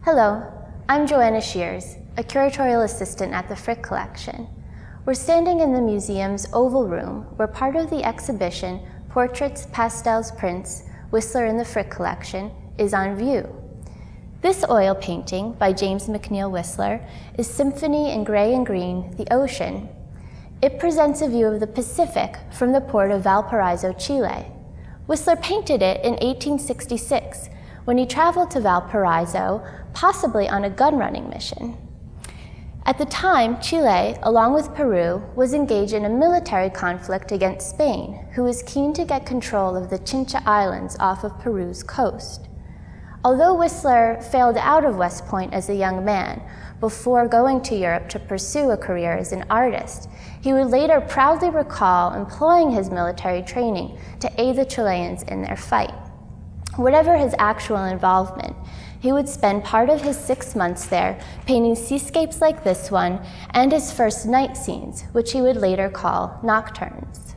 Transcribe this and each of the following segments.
Hello, I'm Joanna Sheers, a curatorial assistant at the Frick Collection. We're standing in the museum's Oval Room, where part of the exhibition, Portraits, Pastels, Prints, Whistler in the Frick Collection, is on view. This oil painting by James McNeill Whistler is Symphony in Gray and Green, the Ocean. It presents a view of the Pacific from the port of Valparaiso, Chile. Whistler painted it in 1866 when he traveled to Valparaiso, possibly on a gun-running mission. At the time, Chile, along with Peru, was engaged in a military conflict against Spain, who was keen to get control of the Chincha Islands off of Peru's coast. Although Whistler failed out of West Point as a young man, before going to Europe to pursue a career as an artist, he would later proudly recall employing his military training to aid the Chileans in their fight. Whatever his actual involvement, he would spend part of his 6 months there painting seascapes like this one and his first night scenes, which he would later call nocturnes.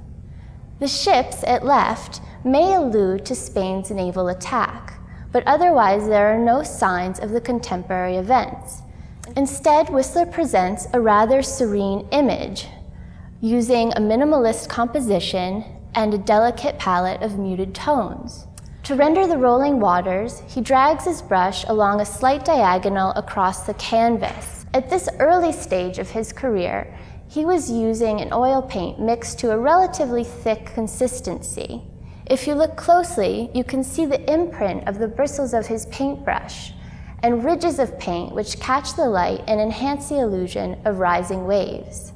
The ships it left may allude to Spain's naval attack, but otherwise there are no signs of the contemporary events. Instead, Whistler presents a rather serene image, using a minimalist composition and a delicate palette of muted tones. To render the rolling waters, he drags his brush along a slight diagonal across the canvas. At this early stage of his career, he was using an oil paint mixed to a relatively thick consistency. If you look closely, you can see the imprint of the bristles of his paintbrush and ridges of paint which catch the light and enhance the illusion of rising waves.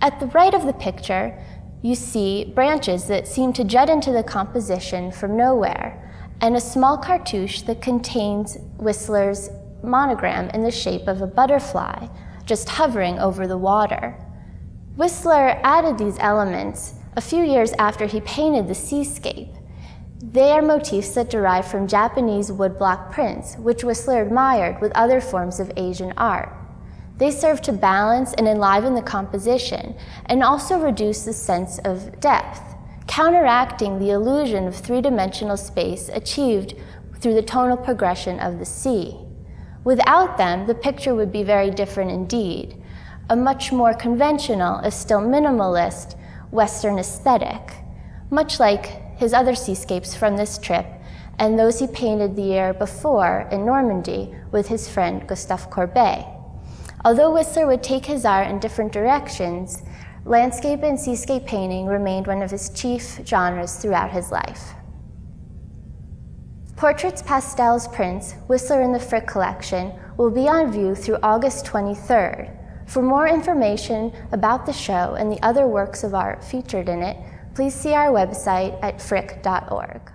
At the right of the picture, you see branches that seem to jut into the composition from nowhere, and a small cartouche that contains Whistler's monogram in the shape of a butterfly, just hovering over the water. Whistler added these elements a few years after he painted the seascape. They are motifs that derive from Japanese woodblock prints, which Whistler admired with other forms of Asian art. They serve to balance and enliven the composition and also reduce the sense of depth, counteracting the illusion of three-dimensional space achieved through the tonal progression of the sea. Without them, the picture would be very different indeed, a much more conventional, if still minimalist, Western aesthetic, much like his other seascapes from this trip and those he painted the year before in Normandy with his friend Gustave Courbet. Although Whistler would take his art in different directions, landscape and seascape painting remained one of his chief genres throughout his life. Portraits, Pastels, Prints, Whistler in the Frick Collection will be on view through August 23rd. For more information about the show and the other works of art featured in it, please see our website at frick.org.